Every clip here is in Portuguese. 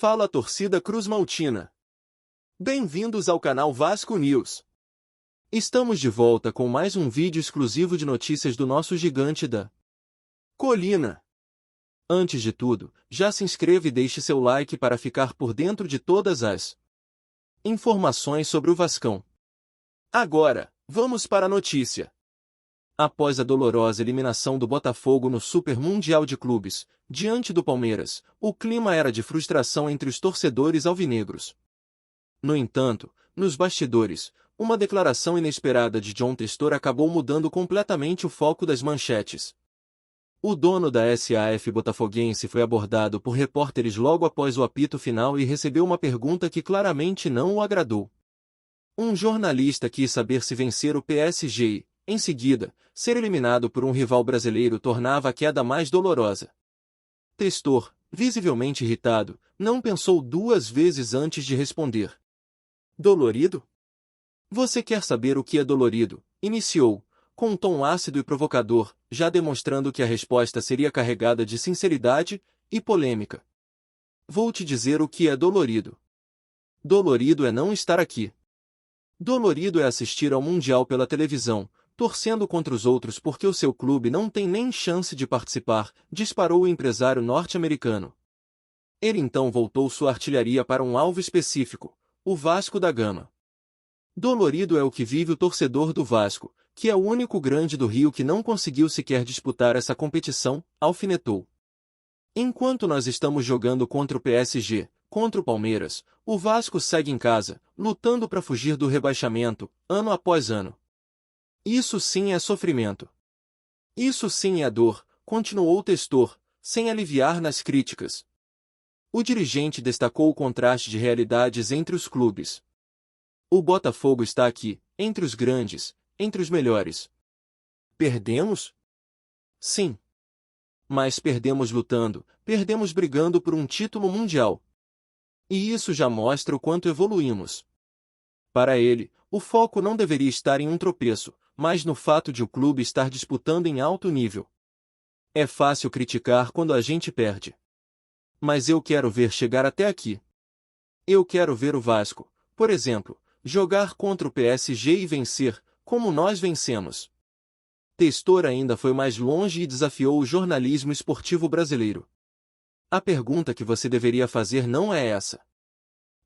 Fala torcida cruzmaltina. Bem-vindos ao canal Vasco News. Estamos de volta com mais um vídeo exclusivo de notícias do nosso gigante da colina. Antes de tudo, já se inscreva e deixe seu like para ficar por dentro de todas as informações sobre o Vascão. Agora, vamos para a notícia. Após a dolorosa eliminação do Botafogo no Super Mundial de Clubes, diante do Palmeiras, o clima era de frustração entre os torcedores alvinegros. No entanto, nos bastidores, uma declaração inesperada de John Textor acabou mudando completamente o foco das manchetes. O dono da SAF botafoguense foi abordado por repórteres logo após o apito final e recebeu uma pergunta que claramente não o agradou. Um jornalista quis saber se vencer o PSG e, em seguida, ser eliminado por um rival brasileiro tornava a queda mais dolorosa. Textor, visivelmente irritado, não pensou duas vezes antes de responder. Dolorido? Você quer saber o que é dolorido? Iniciou, com um tom ácido e provocador, já demonstrando que a resposta seria carregada de sinceridade e polêmica. Vou te dizer o que é dolorido. Dolorido é não estar aqui. Dolorido é assistir ao Mundial pela televisão, torcendo contra os outros porque o seu clube não tem nem chance de participar, disparou o empresário norte-americano. Ele então voltou sua artilharia para um alvo específico, o Vasco da Gama. Dolorido é o que vive o torcedor do Vasco, que é o único grande do Rio que não conseguiu sequer disputar essa competição, alfinetou. Enquanto nós estamos jogando contra o PSG, contra o Palmeiras, o Vasco segue em casa, lutando para fugir do rebaixamento, ano após ano. Isso sim é sofrimento. Isso sim é dor, continuou Textor, sem aliviar nas críticas. O dirigente destacou o contraste de realidades entre os clubes. O Botafogo está aqui, entre os grandes, entre os melhores. Perdemos? Sim. Mas perdemos lutando, perdemos brigando por um título mundial. E isso já mostra o quanto evoluímos. Para ele, o foco não deveria estar em um tropeço, mas no fato de o clube estar disputando em alto nível. É fácil criticar quando a gente perde. Mas eu quero ver chegar até aqui. Eu quero ver o Vasco, por exemplo, jogar contra o PSG e vencer, como nós vencemos. Textor ainda foi mais longe e desafiou o jornalismo esportivo brasileiro. A pergunta que você deveria fazer não é essa.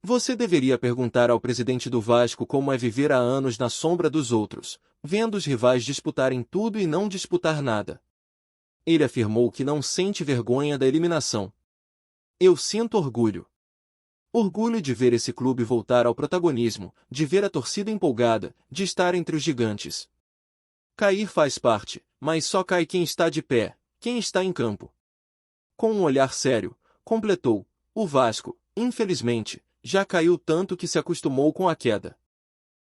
Você deveria perguntar ao presidente do Vasco como é viver há anos na sombra dos outros, vendo os rivais disputarem tudo e não disputar nada. Ele afirmou que não sente vergonha da eliminação. Eu sinto orgulho. Orgulho de ver esse clube voltar ao protagonismo, de ver a torcida empolgada, de estar entre os gigantes. Cair faz parte, mas só cai quem está de pé, quem está em campo. Com um olhar sério, completou, o Vasco, infelizmente, já caiu tanto que se acostumou com a queda.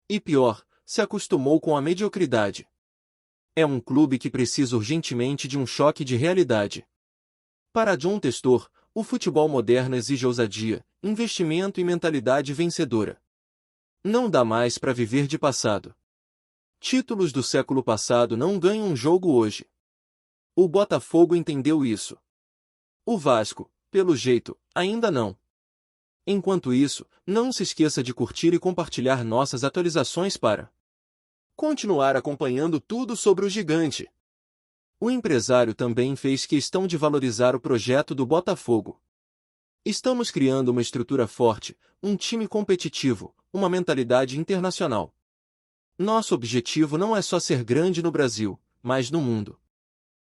E pior, se acostumou com a mediocridade. É um clube que precisa urgentemente de um choque de realidade. Para John Textor, o futebol moderno exige ousadia, investimento e mentalidade vencedora. Não dá mais para viver de passado. Títulos do século passado não ganham um jogo hoje. O Botafogo entendeu isso. O Vasco, pelo jeito, ainda não. Enquanto isso, não se esqueça de curtir e compartilhar nossas atualizações para continuar acompanhando tudo sobre o gigante. O empresário também fez questão de valorizar o projeto do Botafogo. Estamos criando uma estrutura forte, um time competitivo, uma mentalidade internacional. Nosso objetivo não é só ser grande no Brasil, mas no mundo.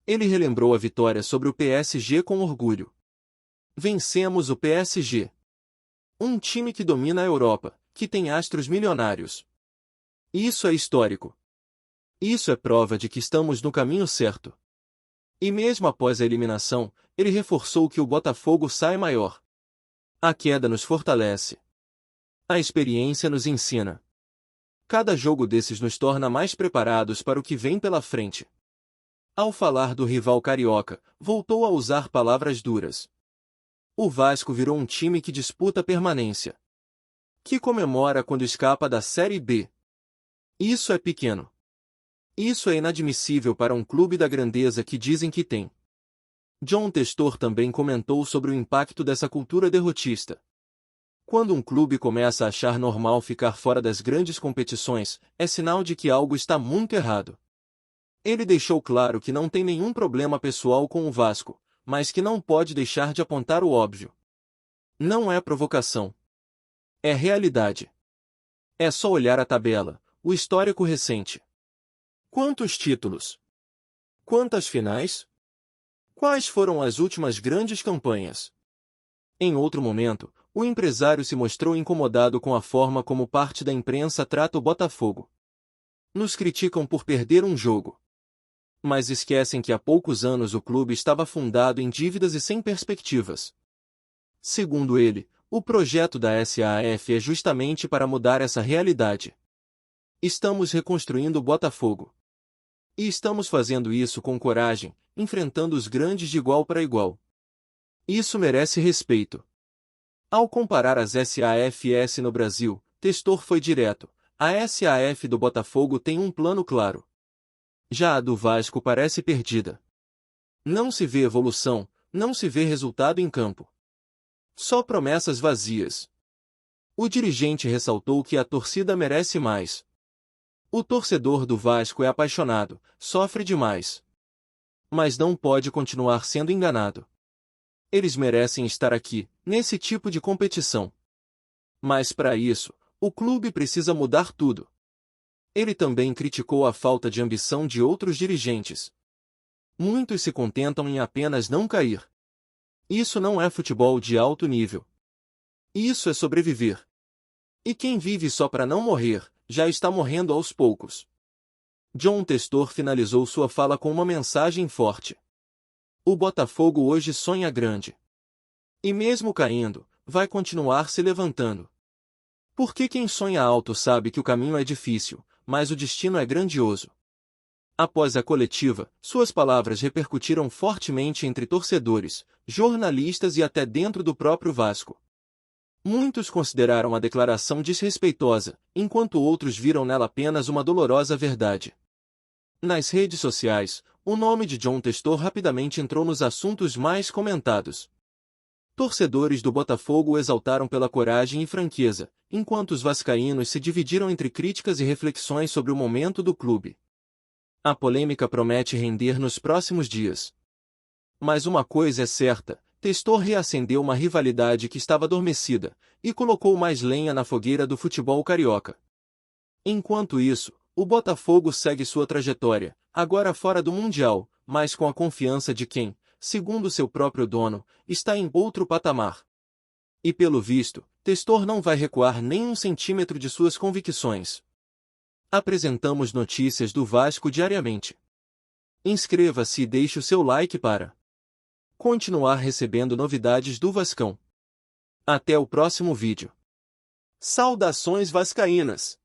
Ele relembrou a vitória sobre o PSG com orgulho. Vencemos o PSG. Um time que domina a Europa, que tem astros milionários. Isso é histórico. Isso é prova de que estamos no caminho certo. E mesmo após a eliminação, ele reforçou que o Botafogo sai maior. A queda nos fortalece. A experiência nos ensina. Cada jogo desses nos torna mais preparados para o que vem pela frente. Ao falar do rival carioca, voltou a usar palavras duras. O Vasco virou um time que disputa a permanência. Que comemora quando escapa da Série B. Isso é pequeno. Isso é inadmissível para um clube da grandeza que dizem que tem. John Testor também comentou sobre o impacto dessa cultura derrotista. Quando um clube começa a achar normal ficar fora das grandes competições, é sinal de que algo está muito errado. Ele deixou claro que não tem nenhum problema pessoal com o Vasco, mas que não pode deixar de apontar o óbvio. Não é provocação. É realidade. É só olhar a tabela, o histórico recente. Quantos títulos? Quantas finais? Quais foram as últimas grandes campanhas? Em outro momento, o empresário se mostrou incomodado com a forma como parte da imprensa trata o Botafogo. Nos criticam por perder um jogo. Mas esquecem que há poucos anos o clube estava afundado em dívidas e sem perspectivas. Segundo ele, o projeto da SAF é justamente para mudar essa realidade. Estamos reconstruindo o Botafogo. E estamos fazendo isso com coragem, enfrentando os grandes de igual para igual. Isso merece respeito. Ao comparar as SAFs no Brasil, Testor foi direto. A SAF do Botafogo tem um plano claro. Já a do Vasco parece perdida. Não se vê evolução, não se vê resultado em campo. Só promessas vazias. O dirigente ressaltou que a torcida merece mais. O torcedor do Vasco é apaixonado, sofre demais. Mas não pode continuar sendo enganado. Eles merecem estar aqui, nesse tipo de competição. Mas para isso, o clube precisa mudar tudo. Ele também criticou a falta de ambição de outros dirigentes. Muitos se contentam em apenas não cair. Isso não é futebol de alto nível. Isso é sobreviver. E quem vive só para não morrer, já está morrendo aos poucos. John Testor finalizou sua fala com uma mensagem forte. O Botafogo hoje sonha grande. E mesmo caindo, vai continuar se levantando. Porque quem sonha alto sabe que o caminho é difícil, mas o destino é grandioso. Após a coletiva, suas palavras repercutiram fortemente entre torcedores, jornalistas e até dentro do próprio Vasco. Muitos consideraram a declaração desrespeitosa, enquanto outros viram nela apenas uma dolorosa verdade. Nas redes sociais, o nome de John Testor rapidamente entrou nos assuntos mais comentados. Torcedores do Botafogo o exaltaram pela coragem e franqueza, enquanto os vascaínos se dividiram entre críticas e reflexões sobre o momento do clube. A polêmica promete render nos próximos dias. Mas uma coisa é certa, Testor reacendeu uma rivalidade que estava adormecida, e colocou mais lenha na fogueira do futebol carioca. Enquanto isso, o Botafogo segue sua trajetória, agora fora do Mundial, mas com a confiança de quem, segundo seu próprio dono, está em outro patamar. E pelo visto, Testor não vai recuar nem um centímetro de suas convicções. Apresentamos notícias do Vasco diariamente. Inscreva-se e deixe o seu like para continuar recebendo novidades do Vascão. Até o próximo vídeo. Saudações vascaínas!